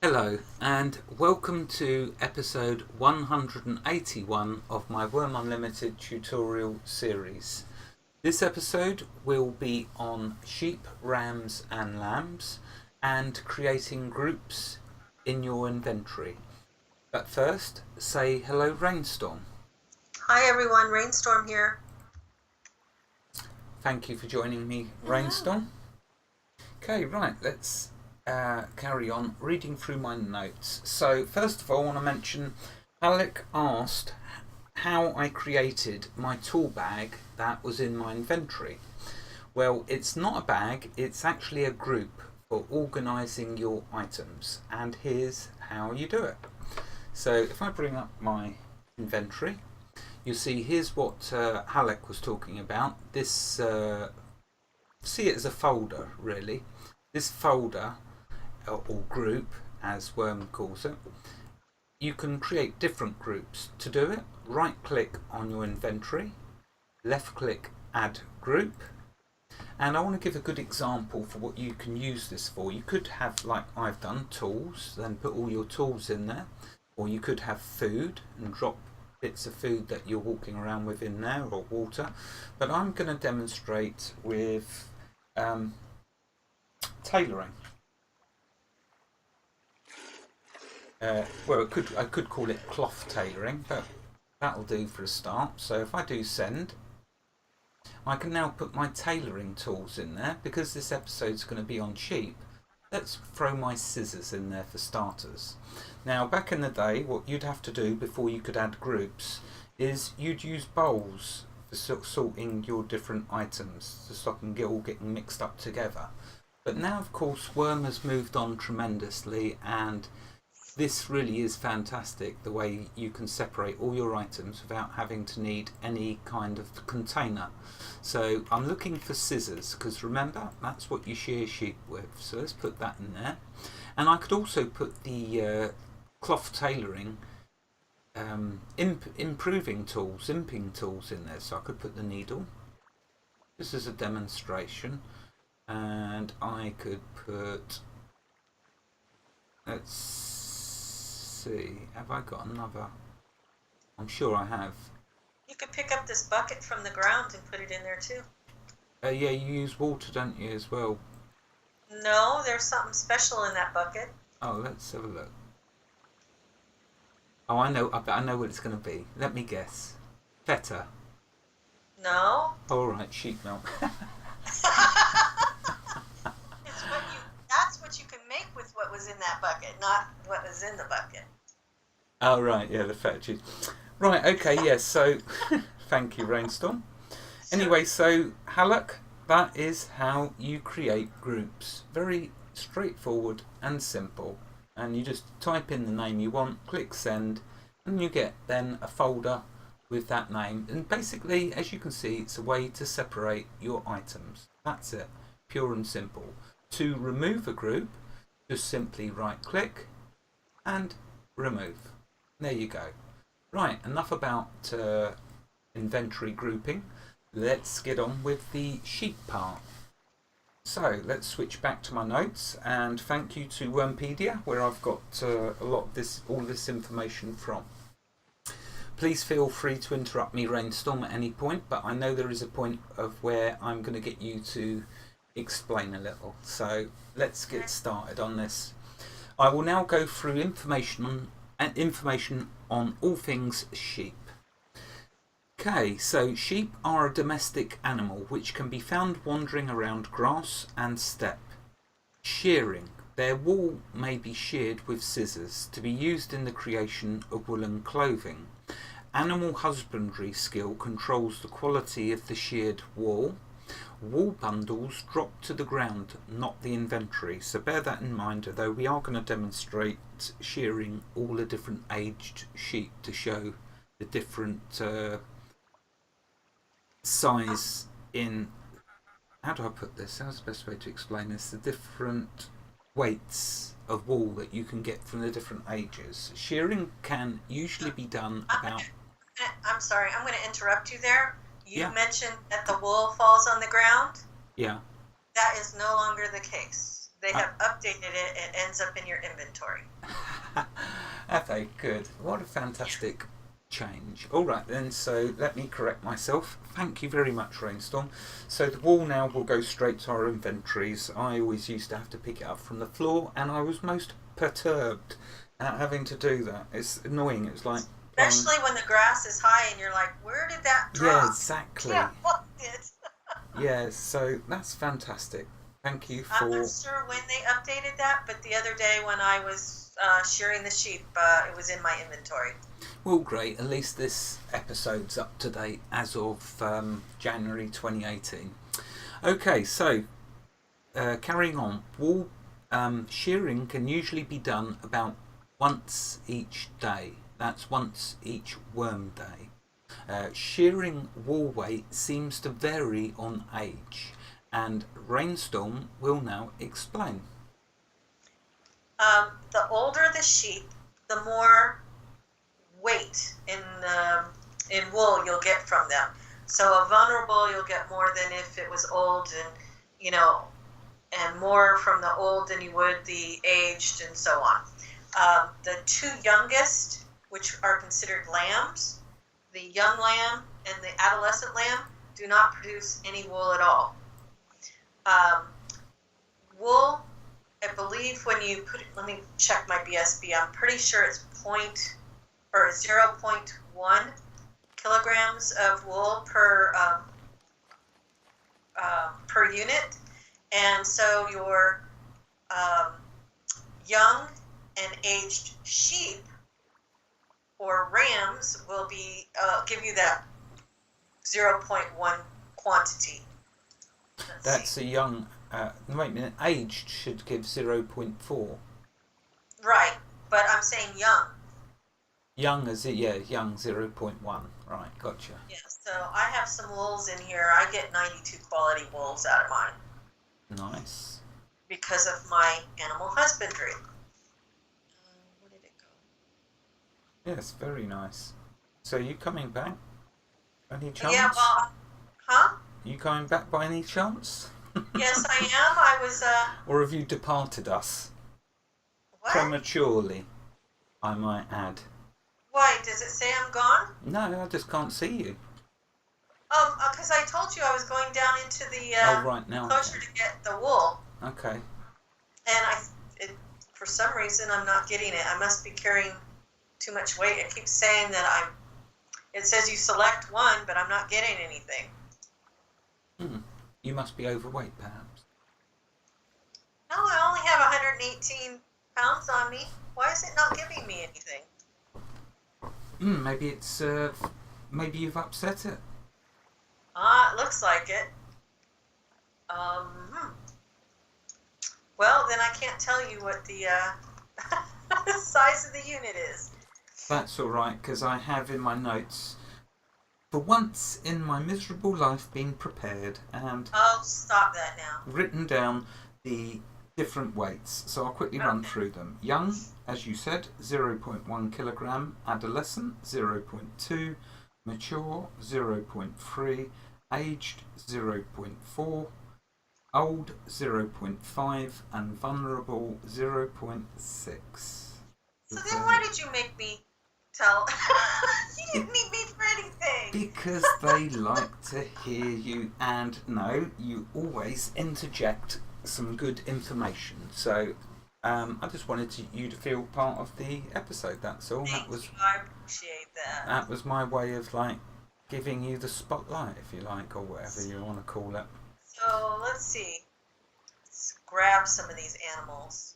Hello and welcome to episode 181 of my Wurm Unlimited tutorial series. This episode will be on sheep, rams and lambs and creating groups in your inventory. But first, say hello Raynstorm. Hi everyone, Raynstorm here. Thank you for joining me, Raynstorm. Okay, right, let's carry on reading through my notes. So first of all, I want to mention Alec asked how I created my tool bag that was in my inventory. Well, it's not a bag, it's actually a group for organising your items, and here's how you do it. So if I bring up my inventory, you'll see here's what Alec was talking about. This see it as a folder really. This folder or group, as Wurm calls it, you can create different groups. To do it, right click on your inventory, left click add group, and I want to give a good example for what you can use this for. You could have, like I've done, tools, then put all your tools in there, or you could have food and drop bits of food that you're walking around with in there, or water. But I'm going to demonstrate with tailoring. Well, I could call it cloth tailoring, but that'll do for a start. So if I do send, I can now put my tailoring tools in there. Because this episode's going to be on sheep, let's throw my scissors in there for starters. Now, back in the day, what you'd have to do before you could add groups is you'd use bowls for sorting your different items to stop them all getting mixed up together. But now, of course, Wurm has moved on tremendously, and this really is fantastic, the way you can separate all your items without having to need any kind of container. So I'm looking for scissors, because remember, that's what you shear sheep with. So let's put that in there. And I could also put the cloth tailoring improving tools, imping tools in there. So I could put the needle. This is a demonstration. And I could put, let's see, have I got another? I'm sure I have. You could pick up this bucket from the ground and put it in there too. Yeah, you use water, don't you, as well? No, there's something special in that bucket. Oh, let's have a look. Oh, I know what it's going to be. Let me guess. Feta. No. All right, sheep milk. That's what you can make with what was in that bucket, not what was in the bucket. Oh, right, yeah, the feta cheese. Right, okay, yes, so thank you, Raynstorm. Anyway, so Halak, that is how you create groups. Very straightforward and simple. And you just type in the name you want, click send, and you get then a folder with that name. And basically, as you can see, it's a way to separate your items. That's it, pure and simple. To remove a group, just simply right click and remove. There you go. Right, enough about inventory grouping. Let's get on with the sheep part. So let's switch back to my notes, and thank you to Wurmpedia, where I've got a lot of all this information from. Please feel free to interrupt me, Raynstorm, at any point, but I know there is a point of where I'm going to get you to explain a little. So let's get started on this. I will now go through information on all things sheep. Okay, so sheep are a domestic animal which can be found wandering around grass and steppe. Shearing. Their wool may be sheared with scissors to be used in the creation of woolen clothing. Animal husbandry skill controls the quality of the sheared wool. Wool bundles drop to the ground, not the inventory, so bear that in mind, although we are going to demonstrate shearing all the different aged sheep to show the different size in, how do I put this, how's the best way to explain this, the different weights of wool that you can get from the different ages. Shearing can usually be done about... I'm sorry, I'm going to interrupt you there. You Yeah. mentioned that the wool falls on the ground. Yeah. That is no longer the case. they have updated it. It ends up in your inventory. Okay, good. What a fantastic change. All right then, so let me correct myself. Thank you very much, Raynstorm. So the wool now will go straight to our inventories. I always used to have to pick it up from the floor, and I was most perturbed at having to do that. It's annoying. It's like Especially when the grass is high and you're like, where did that drop? yeah, exactly. Yeah, what did? Yeah, so that's fantastic. Thank you for. I'm not sure when they updated that, but the other day when I was shearing the sheep, it was in my inventory. Well, great. At least this episode's up to date as of January 2018. Okay, so carrying on. Wool shearing can usually be done about once each day. That's once each worm day. Shearing wool weight seems to vary on age, and Raynstorm will now explain. The older the sheep, the more weight in wool you'll get from them. So a vulnerable you'll get more than if it was old, and and more from the old than you would the aged, and so on. The two youngest, which are considered lambs, the young lamb and the adolescent lamb, do not produce any wool at all. Wool, I believe when you put it, let me check my BSB, I'm pretty sure it's 0.1 kilograms of wool per unit. And so your young and aged sheep or rams will be give you that 0.1 quantity. That's a young. Wait a minute. Aged should give 0.4. Right, but I'm saying young. Young as it, yeah, young 0.1. Right, gotcha. Yeah, so I have some wools in here. I get 92 quality wools out of mine. Nice. Because of my animal husbandry. Where did it go? Yes, very nice. So you coming back? Any chance? Yeah, well, huh? You coming back by any chance? Yes, I am. I was, Or have you departed us? what? Prematurely, I might add. Why, does it say I'm gone? No, I just can't see you. Because I told you I was going down into the, Oh, right, now. enclosure to get the wool. Okay. And for some reason, I'm not getting it. I must be carrying too much weight. It keeps saying that it says you select one, but I'm not getting anything. You must be overweight, perhaps. No, I only have 118 pounds on me. Why is it not giving me anything? Maybe it's, maybe you've upset it. It looks like it. Well, then I can't tell you what the the size of the unit is. That's alright, because I have in my notes, for once in my miserable life, been prepared and Oh, stop that now. written down the different weights. So I'll quickly run through them. Young, as you said, 0.1 kilogram. Adolescent, 0.2. Mature, 0.3. Aged, 0.4. Old, 0.5. And vulnerable, 0.6. So then why did you make me tell? You didn't need me for anything. Because they like to hear you, and no, you always interject some good information. So I just wanted you to feel part of the episode. That's all. Thank you. I appreciate that. That was my way of giving you the spotlight, if you like, or whatever you want to call it. So let's see. Let's grab some of these animals.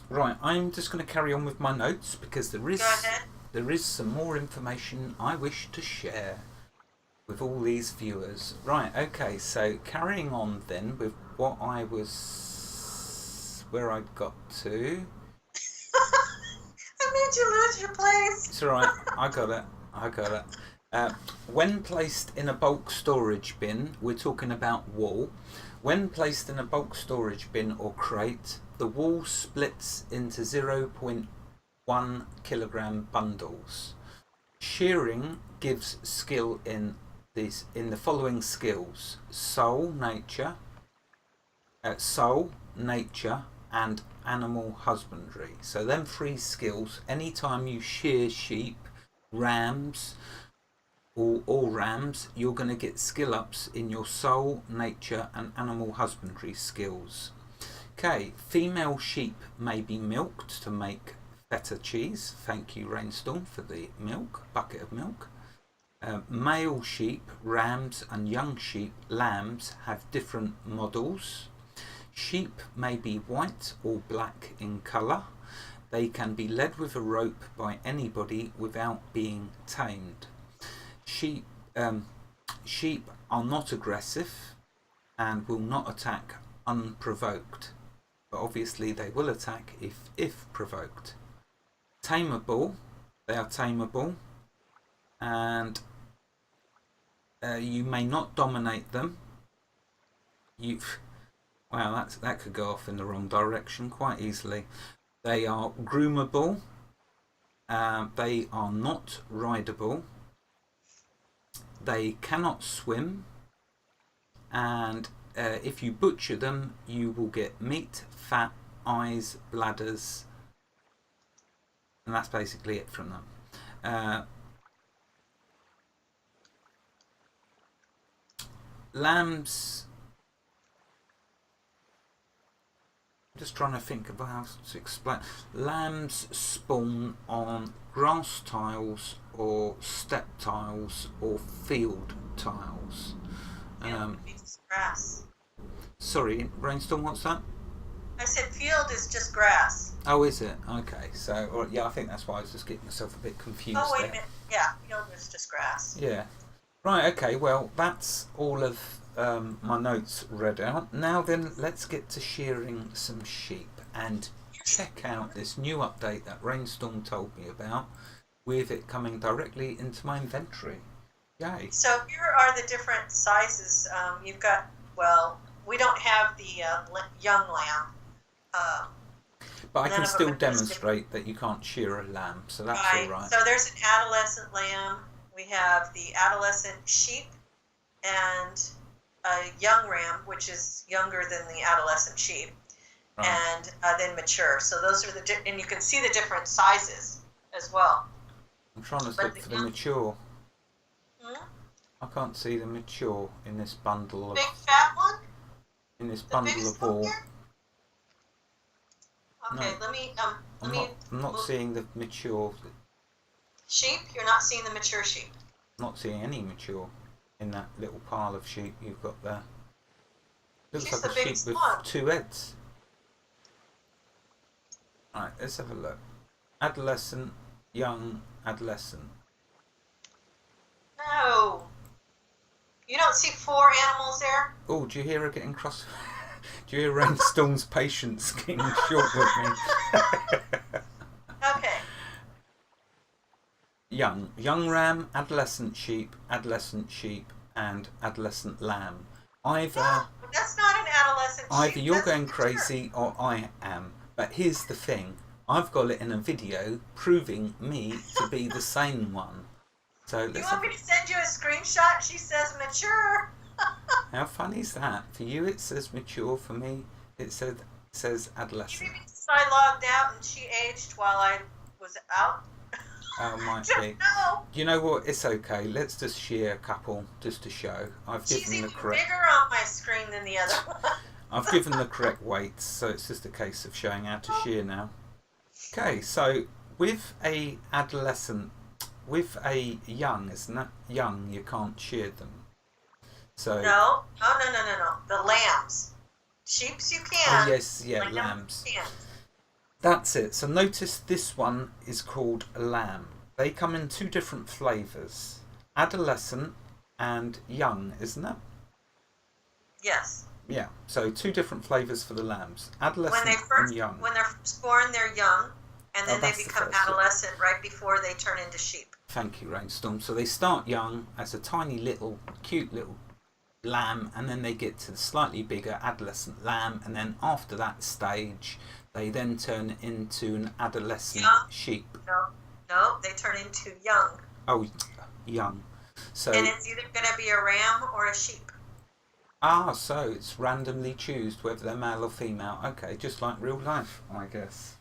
Right, I'm just going to carry on with my notes because Go ahead. there is some more information I wish to share with all these viewers. Right, okay, so carrying on then with what where I got to. I made you lose your place. It's alright, I got it. When placed in a bulk storage bin, we're talking about wool. When placed in a bulk storage bin or crate, the wool splits into 0.1 kilogram bundles. Shearing gives skill in the following skills: soul, nature, and animal husbandry. So them 3 skills, anytime you shear sheep, rams, or all rams, you're going to get skill ups in your soul, nature and animal husbandry skills. Okay, female sheep may be milked to make feta cheese. Thank you, Raynstorm, for the milk, bucket of milk. Male sheep, rams and young sheep, lambs, have different models. Sheep may be white or black in colour. They can be led with a rope by anybody without being tamed. Sheep are not aggressive and will not attack unprovoked, but obviously they will attack if provoked. Tameable, they are tameable, and you may not dominate them. Wow, that could go off in the wrong direction quite easily. They are groomable. They are not rideable. They cannot swim, and if you butcher them, you will get meat, fat, eyes, bladders, and that's basically it from them. Lambs, I'm just trying to think of how to explain. Lambs spawn on grass tiles or step tiles or field tiles. It's grass. Sorry, Raynstorm, what's that? I said field is just grass. Oh, is it? Okay, so yeah, I think that's why I was just getting myself a bit confused. Oh, wait there. a minute. Yeah, field is just grass. Yeah. Right, okay, well, that's all of my notes read out. Now then, let's get to shearing some sheep and check out this new update that Raynstorm told me about, with it coming directly into my inventory. Yay. So here are the different sizes. You've got, well, we don't have the young lamb. But I can still demonstrate that you can't shear a lamb, so that's all right. So there's an adolescent lamb. We have the adolescent sheep and a young ram, which is younger than the adolescent sheep, and then mature. So those are and you can see the different sizes as well. I'm trying to look for the mature. I can't see the mature in this bundle of... Big fat one? In this bundle of wool. Okay, no, I'm not seeing the mature. Sheep? You're not seeing the mature sheep? I'm not seeing any mature in that little pile of sheep you've got there. Looks She's like a sheep with one. 2 heads. Right, let's have a look. Adolescent, young, adolescent. No. You don't see 4 animals there? Oh, do you hear her getting cross? Do you hear Raynstorm's patience getting short with me? Okay. Young ram, adolescent sheep, and adolescent lamb. Either No, that's not an adolescent sheep. either you're That's going mature. crazy or I am. But here's the thing. I've got it in a video proving me to be the sane one. So You let's want me to send you a screenshot? She says mature. How funny is that? For you it says mature, for me it says adolescent. Maybe I logged out and she aged while I was out. Oh, might be. No. You know what? It's okay. Let's just shear a couple just to show. I've She's given even the correct. bigger on my screen than the other one. I've given the correct weights, so it's just a case of showing how to shear now. Okay, so with a adolescent, with a young, isn't it? Young, you can't shear them. So. No. The lambs. Sheeps you can. Oh yes, yeah, lambs. You can. That's it. So notice this one is called a lamb. They come in 2 different flavours. Adolescent and young, isn't it? Yes. Yeah, so 2 different flavours for the lambs. Adolescent and young. When they're first born, they're young, and then they that's the become first, yeah. adolescent right before they turn into sheep. Thank you, Raynstorm. So they start young as a tiny little, cute little lamb, and then they get to the slightly bigger adolescent lamb, and then after that stage, they then turn into an adolescent sheep. No, they turn into young. Oh, young. So And it's either going to be a ram or a sheep. Ah, so it's randomly choose whether they're male or female. Okay, just like real life, I guess.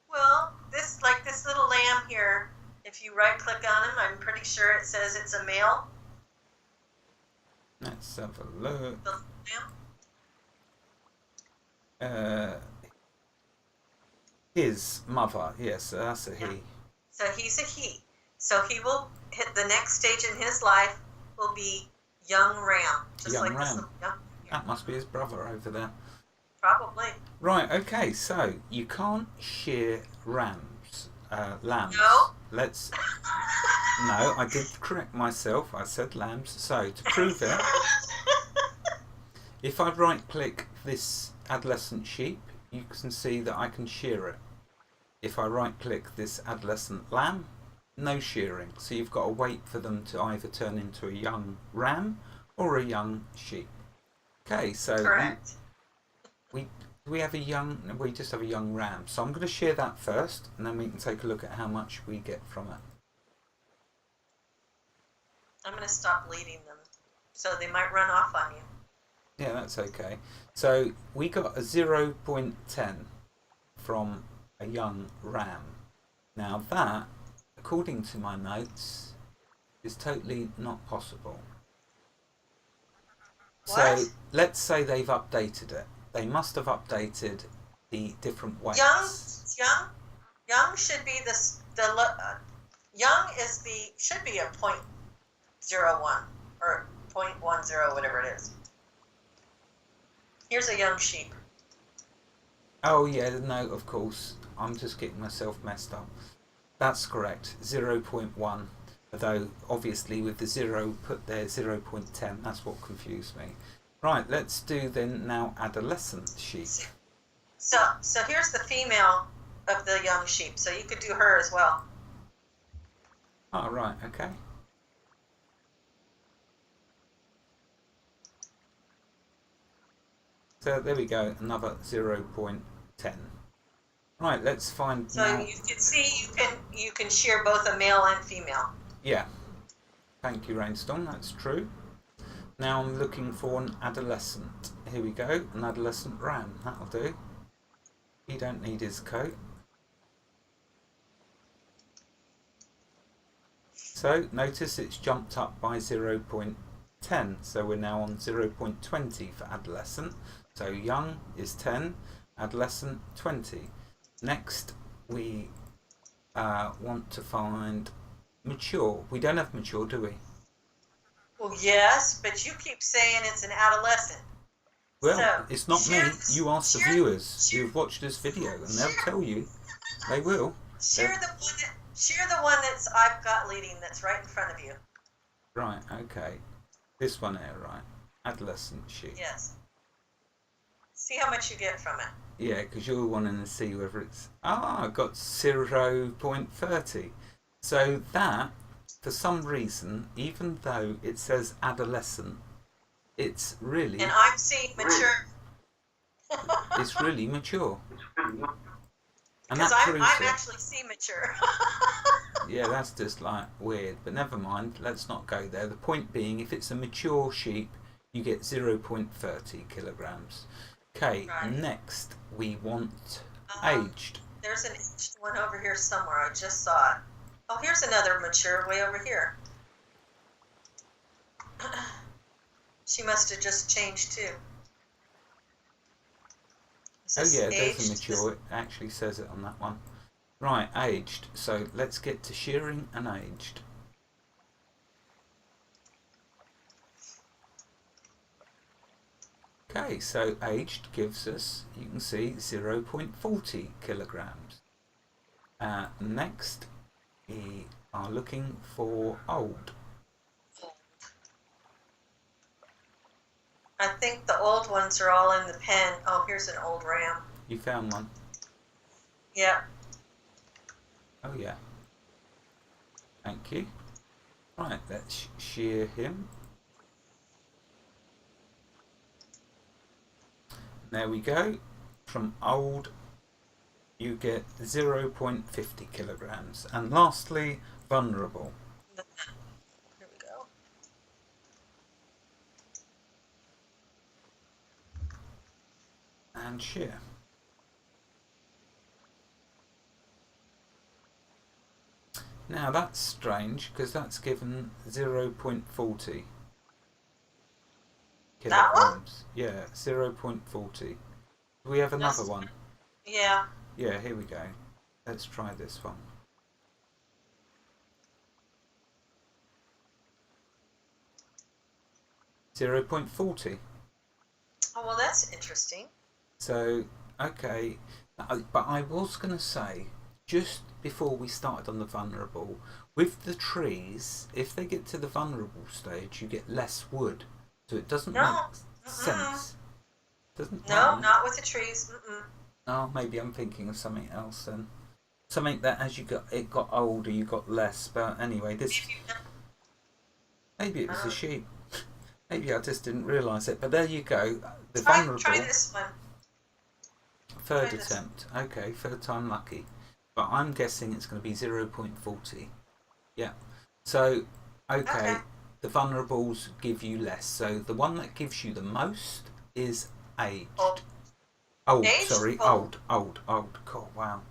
Well, this little lamb here, if you right click on him, I'm pretty sure it says it's a male. Let's have a look. The lamb. His mother, yes, that's a Yeah. he. So he's a he. So he will hit the next stage in his life will be young ram, just Young like this ram. little young here. That must be his brother over there. Probably. Right, okay, so you can't shear lambs. No. Let's. No, I did correct myself. I said lambs. So to prove it, if I right click this adolescent sheep, you can see that I can shear it. If I right click this adolescent lamb, no shearing. So you've got to wait for them to either turn into a young ram or a young sheep. Okay, so Correct. we have a young. We just have a young ram. So I'm going to shear that first, and then we can take a look at how much we get from it. I'm going to stop leading them, so they might run off on you. Yeah, that's okay. So we got a 0.10 from a young ram. Now that, according to my notes, is totally not possible. What? So let's say they've updated it. They must have updated the different weights. Young should be young is should be a 0.01 or 0.10, whatever it is. Here's a young sheep. Oh yeah, no, of course. I'm just getting myself messed up. That's correct, 0.1. Although obviously with the 0 put there 0.10, that's what confused me. Right, let's do then now adolescent sheep. So here's the female of the young sheep. So you could do her as well. Oh right, okay. So there we go, another 0.10. Right, let's find. So now. you can see you can shear both a male and female. Yeah. Thank you, Raynstorm. That's true. Now I'm looking for an adolescent. Here we go, an adolescent ram. That'll do. He don't need his coat. So notice it's jumped up by 0.10. So we're now on 0.20 for adolescent. So young is 10, adolescent 20. Next we want to find mature. We don't have mature, do we? Well, yes, but you keep saying it's an adolescent. Well, so, it's not me. You ask the viewers who've watched this video, and they'll tell you. They will. Share the one that's I've got leading that's right in front of you. Right. Okay. This one here, right? Adolescent sheep. Yes. See how much you get from it. Yeah, because you're wanting to see whether it's. I got 0.30. So that, for some reason, even though it says adolescent, it's really. And I'm seeing mature. It's really mature. And Because that I'm proves it. actually seeing mature. Yeah, that's just like weird. But never mind. Let's not go there. The point being, if it's a mature sheep, you get 0.30 kilograms. Okay, Right. Next we want aged. There's an aged one over here somewhere. I just saw it. Oh, here's another mature way over here. She must have just changed too. Oh yeah, there's a mature. It actually says it on that one. Right, aged. So let's get to shearing and aged. Okay, so aged gives us, you can see, 0.40 kilograms. Next, we are looking for old. I think the old ones are all in the pen. Oh, here's an old ram. You found one? Yeah. Oh yeah. Thank you. Right, let's shear him. There we go. From old, you get 0.50 kilograms. And lastly, vulnerable. Here we go. and shear. Now that's strange because that's given 0.40 That one? kilograms. Yeah, 0.40. Do we have another one? Yeah. Yeah, here we go. Let's try this one. .40. Oh, well, that's interesting. So, okay. But I was going to say, just before we started on the vulnerable, with the trees, if they get to the vulnerable stage, you get less wood. So it doesn't make sense. Doesn't No, not with the trees. Oh, maybe I'm thinking of something else then. Something that as it got older, you got less. But anyway, this maybe it was a sheep. Maybe I just didn't realise it. But there you go. The vulnerable. Try this one. Third attempt. Okay, third time lucky. But I'm guessing it's going to be 0.40. Yeah. So, okay, the vulnerables give you less. So the one that gives you the most is aged. Old. Old. God, wow.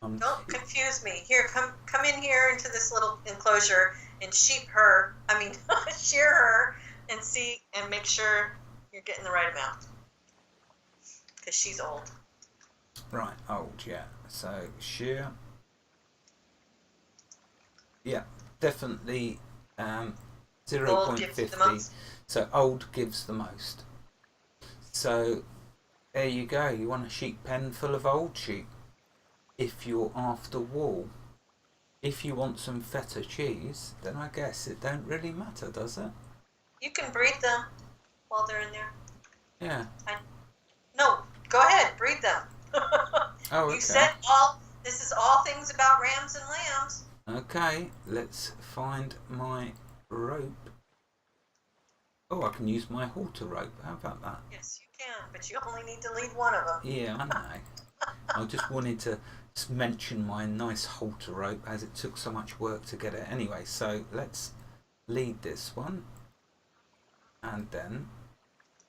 Don't confuse me. Here, come in here into this little enclosure and shear her and see and make sure you're getting the right amount. Because she's old. Right, old, yeah. So, shear. Yeah, definitely 0.50. So, old gives the most. So, there you go. You want a sheep pen full of old sheep. If you're after wool. If you want some feta cheese, then I guess it don't really matter, does it? You can breed them while they're in there. Yeah. No, go ahead, breed them. Oh, okay. You said this is all things about rams and lambs. Okay, let's find my rope. Oh, I can use my halter rope. How about that? Yes, you can, but you only need to lead one of them. Yeah, I know. I just wanted to mention my nice halter rope as it took so much work to get it. Anyway, so let's lead this one and then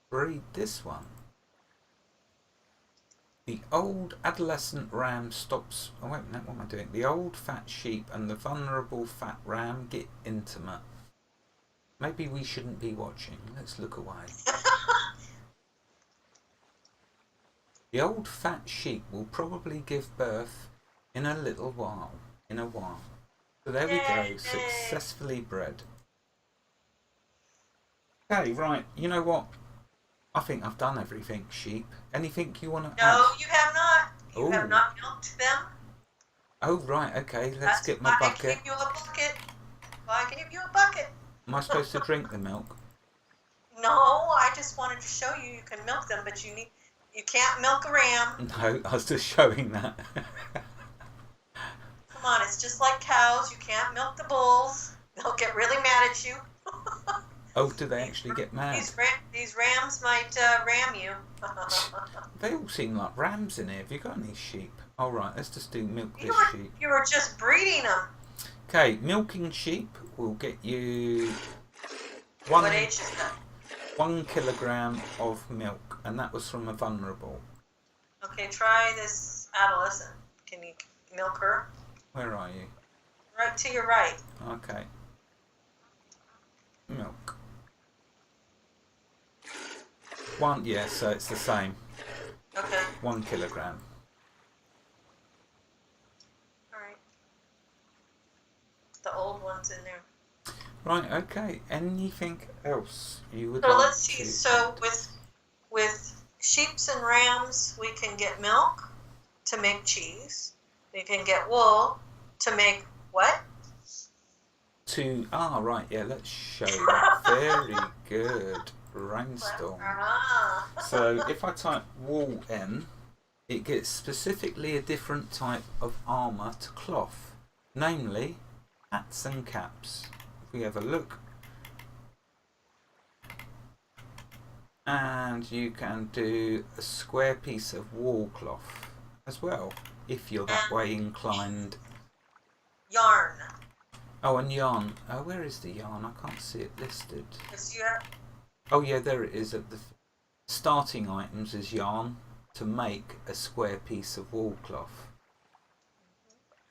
breed this one. The old adolescent ram stops. Oh, wait a minute, what am I doing? The old fat sheep and the vulnerable fat ram get intimate. Maybe we shouldn't be watching. Let's look away. The old fat sheep will probably give birth in a little while. So there we go, successfully bred. Okay, right, you know what? I think I've done everything, sheep. Anything you want to add? No, you have not. You have not milked them. Oh, right, okay, let's get my bucket. I give you a bucket. I give you a bucket. Am I supposed to drink the milk? No, I just wanted to show you can milk them, but you can't milk a ram. No, I was just showing that. Come on, it's just like cows. You can't milk the bulls. They'll get really mad at you. Oh, do they actually get mad? These rams might ram you. They all seem like rams in here. Have you got any sheep? All right, let's just do milk this sheep. You were just breeding them. Okay, milking sheep will get you What age is that? 1 kilogram of milk, and that was from a vulnerable. Okay, try this adolescent. Can you milk her? Where are you? Right to your right. Okay. Milk. Yeah, so it's the same. Okay. 1 kilogram. Alright. The old one's in there. Right, okay. Anything else you would So like let's see. to So add? with sheeps and rams, we can get milk to make cheese. We can get wool to make what? Right, yeah, let's show that. Very good. Raynstorm. So if I type wool in, it gets specifically a different type of armour to cloth, namely hats and caps. If we have a look, and you can do a square piece of wool cloth as well, if you're that way inclined. Yarn. Oh, and yarn. Where is the yarn? I can't see it listed. It's your... Oh yeah, there it is. At the starting items is yarn. to make a square piece of wall cloth.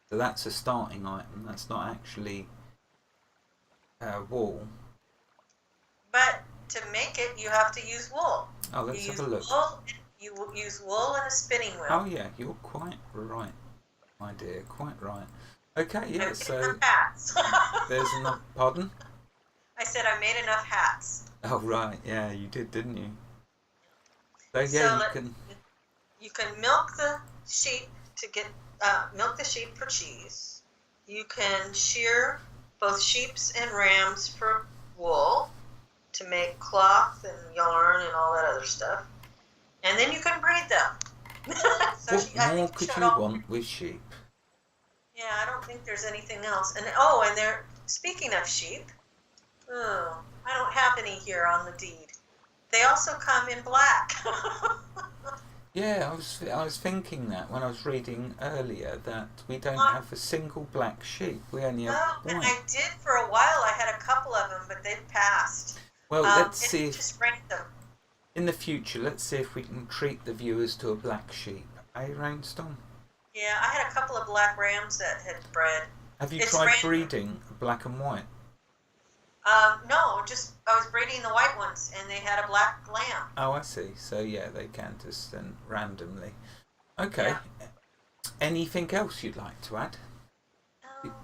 So that's a starting item. That's not actually wool. But to make it, you have to use wool. Oh, let's have a look. You use wool and a spinning wheel. Oh yeah, you're quite right, my dear. Quite right. Okay, yeah. So hats. there's enough. Pardon? I said I made enough hats. Oh right, yeah, you did, didn't you? So yeah, So you can milk the sheep to get milk the sheep for cheese. You can shear both sheeps and rams for wool to make cloth and yarn and all that other stuff. And then you can breed them. So what more could you want with sheep? Yeah, I don't think there's anything else. And they're speaking of sheep. Oh, I don't have any here on the deed. They also come in black. Yeah, I was thinking that when I was reading earlier that we don't have a single black sheep. We only have white. I did for a while. I had a couple of them, but they've passed. Well, let's see. Just rank them. In the future, let's see if we can treat the viewers to a black sheep. Rainstorm? Yeah, I had a couple of black rams that had bred. Have you tried breeding black and white? No, just I was breeding the white ones, and they had a black lamb. Oh, I see. So yeah, they can just then randomly. Okay. Yeah. Anything else you'd like to add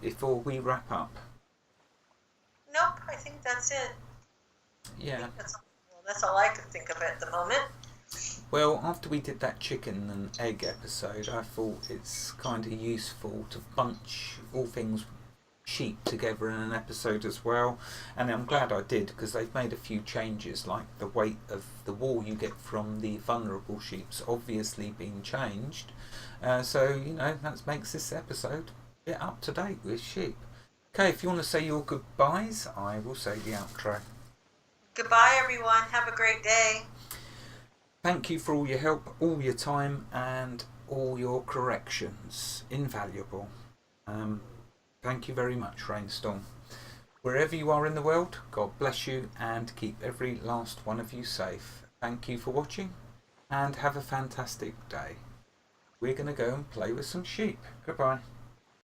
before we wrap up? Nope, I think that's it. Yeah. That's all I could think of at the moment. Well, after we did that chicken and egg episode, I thought it's kind of useful to bunch all things sheep together in an episode as well, and I'm glad I did, because they've made a few changes, like the weight of the wool you get from the vulnerable sheep's obviously been changed, so you know that makes this episode a bit up to date with sheep. Okay, if you want to say your goodbyes, I will say the outro. Goodbye everyone, have a great day. Thank you for all your help, all your time, and all your corrections. Invaluable. Thank you very much, Rainstorm. Wherever you are in the world, God bless you and keep every last one of you safe. Thank you for watching and have a fantastic day. We're going to go and play with some sheep. Goodbye.